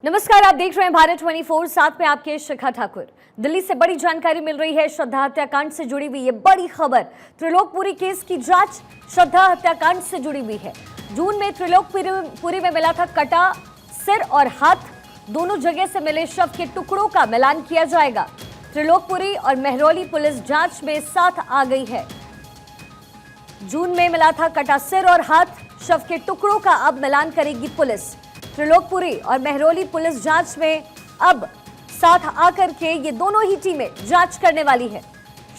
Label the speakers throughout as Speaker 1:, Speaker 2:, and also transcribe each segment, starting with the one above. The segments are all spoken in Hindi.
Speaker 1: नमस्कार, आप देख रहे हैं भारत 24। साथ में आपके शिखा ठाकुर। दिल्ली से बड़ी जानकारी मिल रही है। श्रद्धा हत्याकांड से जुड़ी हुई ये बड़ी खबर। त्रिलोकपुरी केस की जांच श्रद्धा हत्याकांड से जुड़ी हुई है। जून में त्रिलोकपुरी में मिला था कटा सिर और हाथ, दोनों जगह से मिले शव के टुकड़ों का मिलान किया जाएगा। त्रिलोकपुरी और महरौली पुलिस जांच में साथ आ गई है। जून में मिला था कटा सिर और हाथ, शव के टुकड़ों का अब मिलान करेगी पुलिस। त्रिलोकपुरी और महरौली पुलिस जांच में अब साथ आकर के ये दोनों ही टीमें जांच करने वाली है।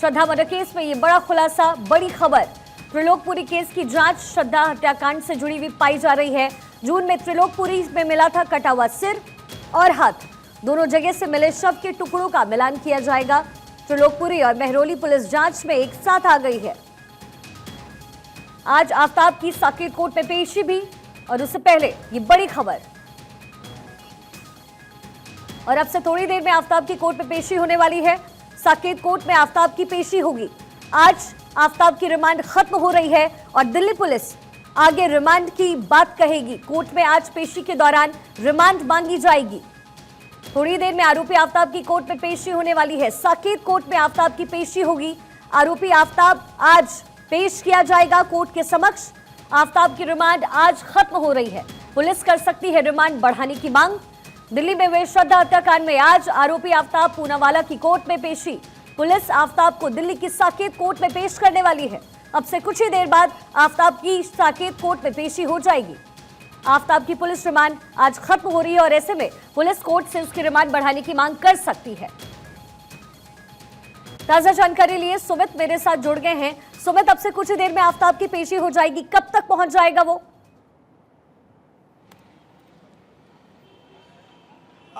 Speaker 1: श्रद्धा मर्डर केस में ये बड़ा खुलासा, बड़ी खबर। त्रिलोकपुरी केस की जांच श्रद्धा हत्याकांड से जुड़ी हुई पाई जा रही है। जून में त्रिलोकपुरी में मिला था कटा हुआ सिर और हाथ, दोनों जगह से मिले शव के टुकड़ों का मिलान किया जाएगा। त्रिलोकपुरी और महरौली पुलिस जांच में एक साथ आ गई है। आज आफ्ताब की साकेत कोर्ट में पेशी भी, और उससे पहले ये बड़ी खबर। और अब से थोड़ी देर में आफ्ताब की कोर्ट में पेशी होने वाली है। साकेत कोर्ट में आफ्ताब की पेशी होगी। आज आफ्ताब की रिमांड खत्म हो रही है और दिल्ली पुलिस आगे रिमांड की बात कहेगी। कोर्ट में आज पेशी के दौरान रिमांड मांगी जाएगी। थोड़ी देर में आरोपी आफ्ताब की कोर्ट में पेशी होने वाली है। साकेत कोर्ट में आफ्ताब की पेशी होगी। आरोपी आफ्ताब आज पेश किया जाएगा कोर्ट के समक्ष। आफ्ताब की रिमांड आज खत्म हो रही है। पुलिस कर सकती है रिमांड बढ़ाने की मांग। दिल्ली में हुए श्रद्धा हत्याकांड में आज आरोपी आफ्ताब पूनावाला की कोर्ट में पेशी। पुलिस आफ्ताब को दिल्ली की साकेत कोर्ट में पेश करने वाली है। अब से कुछ ही देर बाद आफ्ताब की साकेत कोर्ट में पेशी हो जाएगी। आफ्ताब की पुलिस रिमांड आज खत्म हो रही है और ऐसे में पुलिस कोर्ट से उसकी रिमांड बढ़ाने की मांग कर सकती है। ताजा जानकारी लिए सुमित मेरे साथ जुड़ गए हैं। सुमित, अब से कुछ ही देर में आफ्ताब की पेशी हो जाएगी, कब तक पहुंच जाएगा वो?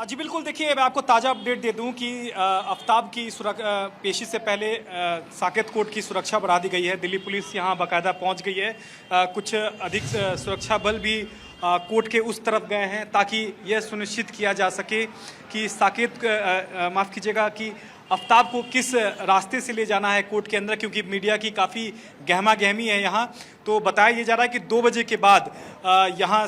Speaker 2: जी बिल्कुल, देखिए मैं आपको ताज़ा अपडेट दे दूं कि आफ्ताब की पेशी से पहले साकेत कोर्ट की सुरक्षा बढ़ा दी गई है। दिल्ली पुलिस यहां बाकायदा पहुंच गई है। कुछ अधिक सुरक्षा बल भी कोर्ट के उस तरफ गए हैं ताकि यह सुनिश्चित किया जा सके कि माफ़ कीजिएगा कि आफ्ताब को किस रास्ते से ले जाना है कोर्ट के अंदर, क्योंकि मीडिया की काफ़ी गहमा गहमी है यहाँ। तो बताया ये जा रहा है कि 2 बजे के बाद यहाँ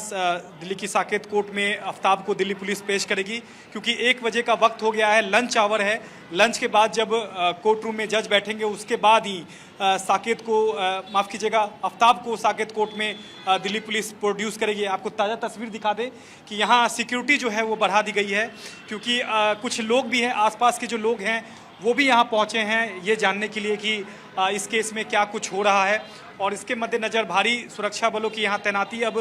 Speaker 2: दिल्ली की साकेत कोर्ट में आफ्ताब को दिल्ली पुलिस पेश करेगी, क्योंकि 1 बजे का वक्त हो गया है, लंच आवर है। लंच के बाद जब कोर्ट रूम में जज बैठेंगे उसके बाद ही साकेत को माफ़ कीजिएगा आफ्ताब को साकेत कोर्ट में दिल्ली पुलिस प्रोड्यूस करेगी। आपको ताज़ा तस्वीर दिखा दें कि यहाँ सिक्योरिटी जो है वो बढ़ा दी गई है, क्योंकि कुछ लोग भी हैं, आसपास के जो लोग हैं वो भी यहाँ पहुँचे हैं ये जानने के लिए कि इस केस में क्या कुछ हो रहा है। और इसके मद्देनज़र भारी सुरक्षा बलों की यहाँ तैनाती अब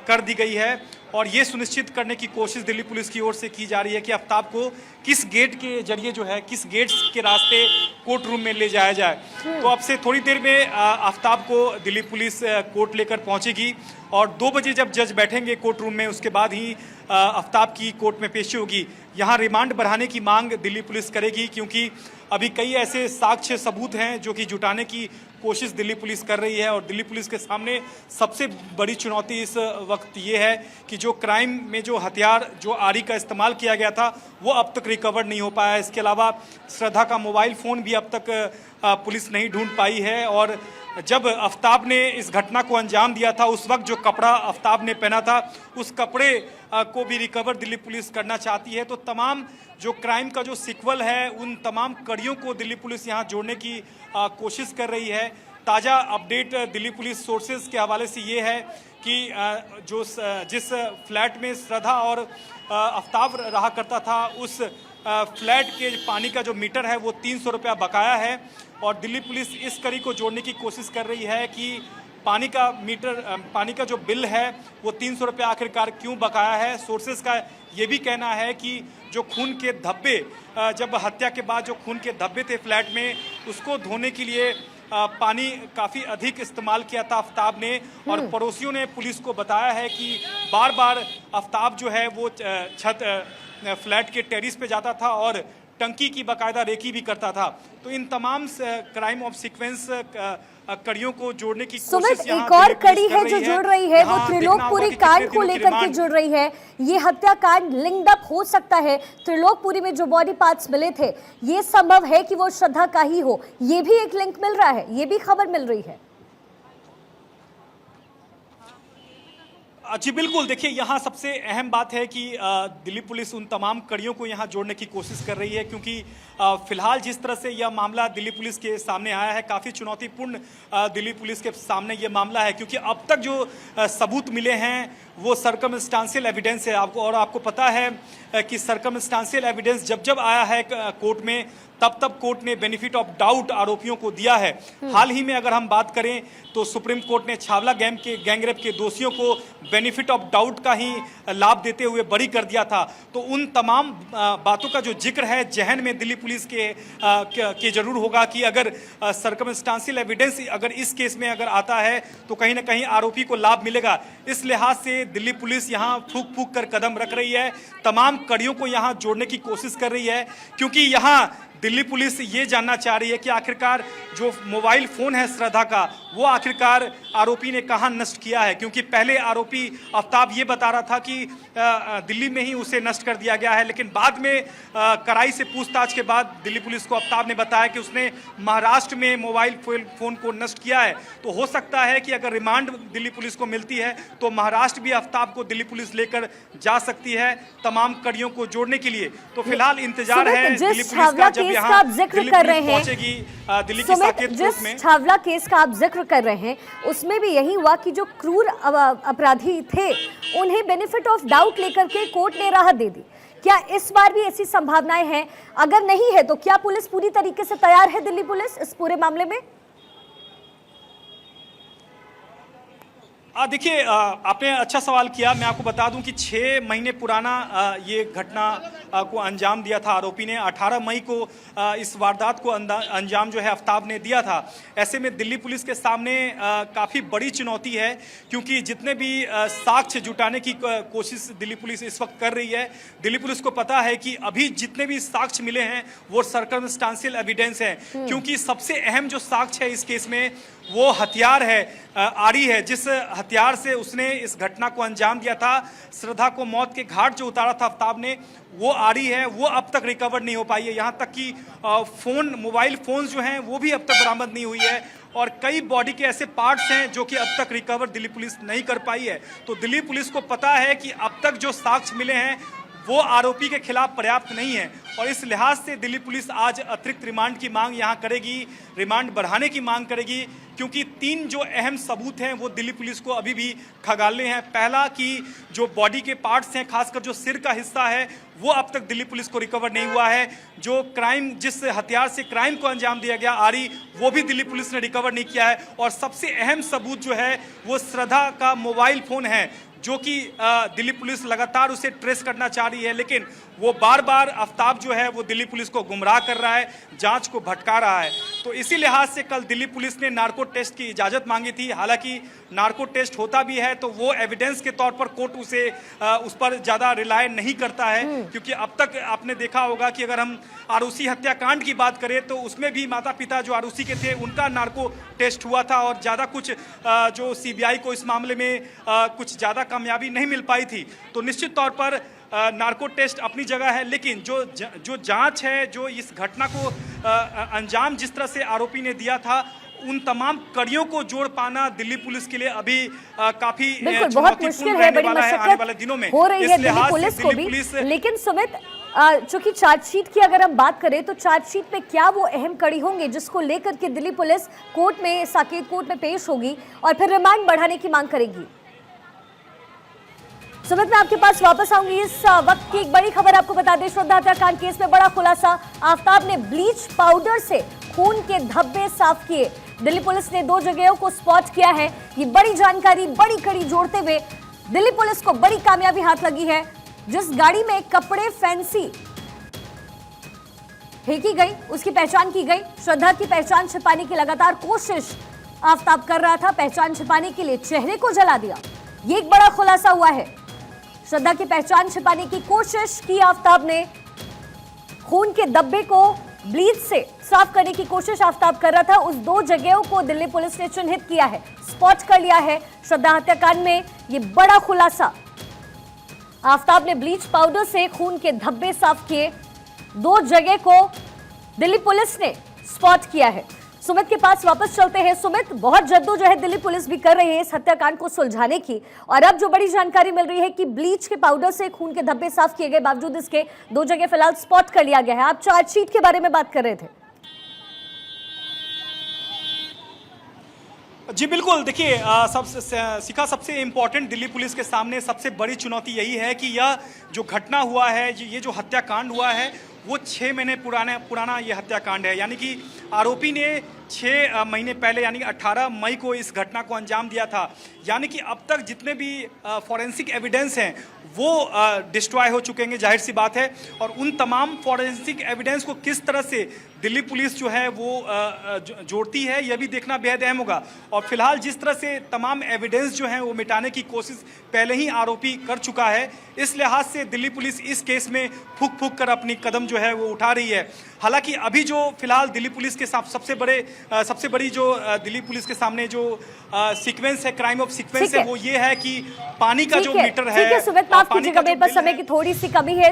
Speaker 2: कर दी गई है और ये सुनिश्चित करने की कोशिश दिल्ली पुलिस की ओर से की जा रही है कि आफ्ताब को किस गेट के जरिए जो है, किस गेट के रास्ते कोर्ट रूम में ले जाया जाए। तो अब से थोड़ी देर में आफ्ताब को दिल्ली पुलिस कोर्ट लेकर पहुंचेगी और 2 बजे जब जज बैठेंगे कोर्ट रूम में उसके बाद ही आफ्ताब की कोर्ट में पेशी होगी। यहाँ रिमांड बढ़ाने की मांग दिल्ली पुलिस करेगी, क्योंकि अभी कई ऐसे साक्ष्य सबूत हैं जो कि जुटाने की कोशिश दिल्ली पुलिस कर रही है। और दिल्ली पुलिस के सामने सबसे बड़ी चुनौती इस वक्त ये है कि जो क्राइम में जो हथियार, जो आरी का इस्तेमाल किया गया था, वो अब तक रिकवर नहीं हो पाया है। इसके अलावा श्रद्धा का मोबाइल फ़ोन भी अब तक पुलिस नहीं ढूंढ पाई है। और जब आफ्ताब ने इस घटना को अंजाम दिया था उस वक्त जो कपड़ा आफ्ताब ने पहना था उस कपड़े को भी रिकवर दिल्ली पुलिस करना चाहती है। तो तमाम जो क्राइम का जो सीक्वल है उन तमाम कड़ियों को दिल्ली पुलिस यहाँ जोड़ने की कोशिश कर रही है। ताज़ा अपडेट दिल्ली पुलिस सोर्सेज के हवाले से ये है कि जिस फ्लैट में श्रद्धा और आफ्ताब रहा करता था उस फ्लैट के पानी का जो मीटर है वो 300 रुपया बकाया है। और दिल्ली पुलिस इस कड़ी को जोड़ने की कोशिश कर रही है कि पानी का जो बिल है वो 300 रुपया आखिरकार क्यों बकाया है। सोर्सेज का ये भी कहना है कि जो खून के धब्बे, जब हत्या के बाद जो खून के धब्बे थे फ्लैट में, उसको धोने के लिए पानी काफ़ी अधिक इस्तेमाल किया था आफ्ताब ने। और पड़ोसियों ने पुलिस को बताया है कि बार बार आफ्ताब जो है वो फ्लैट के टेरिस पे जाता था और टंकी की बाकायदा रेकी भी करता था। तो इन तमाम क्राइम ऑफ सीक्वेंस कड़ियों को जोड़ने की कोशिश
Speaker 1: एक और कड़ी है जो जुड़ रही है, वो त्रिलोकपुरी कांड को लेकर के जुड़ रही है। ये हत्याकांड लिंक्ड अप हो सकता है। त्रिलोकपुरी में जो बॉडी पार्ट्स मिले थे, ये संभव है कि वो श्रद्धा का ही हो, ये भी एक लिंक मिल रहा है, ये भी खबर मिल रही है।
Speaker 2: जी बिल्कुल, देखिए यहाँ सबसे अहम बात है कि दिल्ली पुलिस उन तमाम कड़ियों को यहाँ जोड़ने की कोशिश कर रही है, क्योंकि फिलहाल जिस तरह से यह मामला दिल्ली पुलिस के सामने आया है, काफ़ी चुनौतीपूर्ण दिल्ली पुलिस के सामने ये मामला है, क्योंकि अब तक जो सबूत मिले हैं वो सर्कमस्टांशियल एविडेंस है। आपको पता है कि सर्कमस्टांशियल एविडेंस जब जब आया है कोर्ट में, तब कोर्ट ने बेनिफिट ऑफ डाउट आरोपियों को दिया है। हाल ही में अगर हम बात करें तो सुप्रीम कोर्ट ने छावला गैंगरेप के दोषियों को बेनिफिट ऑफ डाउट का ही लाभ देते हुए बरी कर दिया था। तो उन तमाम बातों का जो जिक्र है जहन में दिल्ली पुलिस के जरूर होगा कि अगर सर्कमस्टांशियल एविडेंस अगर इस केस में अगर आता है तो कहीं ना कहीं आरोपी को लाभ मिलेगा। इस लिहाज से दिल्ली पुलिस यहाँ फूक फूक कर कदम रख रही है, तमाम कड़ियों को यहाँ जोड़ने की कोशिश कर रही है, क्योंकि यहाँ दिल्ली पुलिस ये जानना चाह रही है कि आखिरकार जो मोबाइल फ़ोन है श्रद्धा का, वो आखिरकार आरोपी ने कहाँ नष्ट किया है। क्योंकि पहले आरोपी आफ्ताब ये बता रहा था कि दिल्ली में ही उसे नष्ट कर दिया गया है, लेकिन बाद में कड़ाई से पूछताछ के बाद दिल्ली पुलिस को आफ्ताब ने बताया कि उसने महाराष्ट्र में मोबाइल फ़ोन को नष्ट किया है। तो हो सकता है कि अगर रिमांड दिल्ली पुलिस को मिलती है तो महाराष्ट्र भी आफ्ताब को दिल्ली पुलिस लेकर जा सकती है तमाम कड़ियों को जोड़ने के लिए। तो फिलहाल इंतजार है दिल्ली पुलिस का, जब
Speaker 1: का आप जिक्र कर रहे हैं
Speaker 2: दिल्ली की साकेत कोर्ट
Speaker 1: जिस
Speaker 2: में।
Speaker 1: छावला केस का आप जिक्र कर रहे हैं उसमें भी यही हुआ कि जो क्रूर अपराधी थे उन्हें बेनिफिट ऑफ डाउट लेकर के कोर्ट ने राहत दे दी। क्या इस बार भी ऐसी संभावनाएं हैं? अगर नहीं है तो क्या पुलिस पूरी तरीके से तैयार है, दिल्ली पुलिस इस पूरे मामले में?
Speaker 2: देखिए, आपने अच्छा सवाल किया। मैं आपको बता दूं कि 6 महीने पुराना ये घटना को अंजाम दिया था आरोपी ने। 18 मई को इस वारदात को अंजाम जो है आफ्ताब ने दिया था। ऐसे में दिल्ली पुलिस के सामने काफ़ी बड़ी चुनौती है, क्योंकि जितने भी साक्ष्य जुटाने की कोशिश दिल्ली पुलिस इस वक्त कर रही है, दिल्ली पुलिस को पता है कि अभी जितने भी साक्ष्य मिले हैं वो सर्कमस्टांशियल एविडेंस है, क्योंकि सबसे अहम जो साक्ष्य है इस केस में वो हथियार है, आरी है, जिस हथियार से उसने इस घटना को अंजाम दिया था, श्रद्धा को मौत के घाट जो उतारा था आफ्ताब ने, वो आरी है, वो अब तक रिकवर नहीं हो पाई है। यहाँ तक कि मोबाइल फोन जो हैं वो भी अब तक बरामद नहीं हुई है, और कई बॉडी के ऐसे पार्ट्स हैं जो कि अब तक रिकवर दिल्ली पुलिस नहीं कर पाई है। तो दिल्ली पुलिस को पता है कि अब तक जो साक्ष्य मिले हैं वो आरोपी के खिलाफ पर्याप्त नहीं है, और इस लिहाज से दिल्ली पुलिस आज अतिरिक्त रिमांड की मांग यहाँ करेगी, रिमांड बढ़ाने की मांग करेगी, क्योंकि 3 जो अहम सबूत हैं वो दिल्ली पुलिस को अभी भी खंगालने हैं। पहला कि जो बॉडी के पार्ट्स हैं, खासकर जो सिर का हिस्सा है, वो अब तक दिल्ली पुलिस को रिकवर नहीं हुआ है। जो जिस हथियार से क्राइम को अंजाम दिया गया आरी, वो भी दिल्ली पुलिस ने रिकवर नहीं किया है। और सबसे अहम सबूत जो है वो श्रद्धा का मोबाइल फोन है, जो कि दिल्ली पुलिस लगातार उसे ट्रेस करना चाह रही है, लेकिन वो बार बार आफ्ताब जो है वो दिल्ली पुलिस को गुमराह कर रहा है, जांच को भटका रहा है। तो इसी लिहाज से कल दिल्ली पुलिस ने नार्को टेस्ट की इजाज़त मांगी थी। हालांकि नार्को टेस्ट होता भी है तो वो एविडेंस के तौर पर कोर्ट उस पर ज़्यादा रिलाय नहीं करता है, क्योंकि अब तक आपने देखा होगा कि अगर हम आरुषि हत्याकांड की बात करें तो उसमें भी माता पिता जो आरुषि के थे उनका नार्को टेस्ट हुआ था, और ज़्यादा कुछ जो सीबीआई को इस मामले में कुछ ज़्यादा कामयाबी नहीं मिल पाई थी। तो निश्चित तौर पर नार्को टेस्ट अपनी जगह है, लेकिन जो जांच है, जो इस घटना को अंजाम जिस तरह से आरोपी ने दिया था, उन तमाम कड़ियों को जोड़ पाना दिल्ली पुलिस के लिए अभी काफी
Speaker 1: बहुत मुश्किल है, बड़ी
Speaker 2: आने वाले दिनों में
Speaker 1: हो रही है दिल्ली पुलिस को भी। लेकिन सुमित, चूंकि चार्जशीट की अगर हम बात करें तो चार्जशीट में क्या वो अहम कड़ी होंगे जिसको लेकर के दिल्ली पुलिस कोर्ट में, साकेत कोर्ट में पेश होगी और फिर रिमांड बढ़ाने की मांग करेगी? सुमित, मैं आपके पास वापस आऊंगी। इस वक्त की एक बड़ी खबर आपको बता दें, श्रद्धा हत्याकांड केस में बड़ा खुलासा। आफ्ताब ने ब्लीच पाउडर से खून के धब्बे साफ किए। दिल्ली पुलिस ने 2 जगहों को स्पॉट किया है। ये बड़ी जानकारी, बड़ी कड़ी जोड़ते हुए दिल्ली पुलिस को बड़ी कामयाबी हाथ लगी है। जिस गाड़ी में कपड़े फैंसी फेंकी गई, उसकी पहचान की गई। श्रद्धा की पहचान छिपाने की लगातार कोशिश आफ्ताब कर रहा था। पहचान छिपाने के लिए चेहरे को जला दिया, ये एक बड़ा खुलासा हुआ है। श्रद्धा की पहचान छिपाने की कोशिश की आफ्ताब ने। खून के धब्बे को ब्लीच से साफ करने की कोशिश आफ्ताब कर रहा था। उस 2 जगहों को दिल्ली पुलिस ने चिन्हित किया है, स्पॉट कर लिया है। श्रद्धा हत्याकांड में ये बड़ा खुलासा। आफ्ताब ने ब्लीच पाउडर से खून के धब्बे साफ किए। 2 जगह को दिल्ली पुलिस ने स्पॉट किया है। सुमित के पास वापस चलते हैं। सुमित, बहुत जद्दोजहद दिल्ली पुलिस भी कर रही है इस हत्याकांड को सुलझाने की, और अब जो बड़ी जानकारी मिल रही है कि ब्लीच के पाउडर से खून के धब्बे साफ किए गए, बावजूद इसके 2 जगह फिलहाल स्पॉट कर लिया गया है। आप चार्जशीट के बारे में बात कर रहे थे।
Speaker 2: जी बिल्कुल, देखिए सबसे इम्पोर्टेंट दिल्ली पुलिस के सामने सबसे बड़ी चुनौती यही है कि यह जो घटना हुआ है, ये जो हत्याकांड हुआ है, वो 6 महीने पुराना ये हत्याकांड है। यानी कि आरोपी ने 6 महीने पहले यानी कि 18 मई को इस घटना को अंजाम दिया था। यानी कि अब तक जितने भी फॉरेंसिक एविडेंस हैं वो डिस्ट्रॉय हो चुके हैं, जाहिर सी बात है। और उन तमाम फॉरेंसिक एविडेंस को किस तरह से दिल्ली पुलिस जो है वो जोड़ती है, यह भी देखना बेहद अहम होगा। और फिलहाल जिस तरह से तमाम एविडेंस जो हैं वो मिटाने की कोशिश पहले ही आरोपी कर चुका है, इस लिहाज से दिल्ली पुलिस इस केस में फूंक फूंक कर अपनी कदम जो है वो उठा रही है। हालांकि अभी जो फिलहाल दिल्ली पुलिस के साथ सबसे बड़ी जो दिल्ली पुलिस के सामने जो सीक्वेंस है, क्राइम ऑफ सीक्वेंस है, वो ये है कि पानी का जो मीटर है,
Speaker 1: सुमित, माफ कीजिएगा, मेरे पास समय की थोड़ी सी कमी है।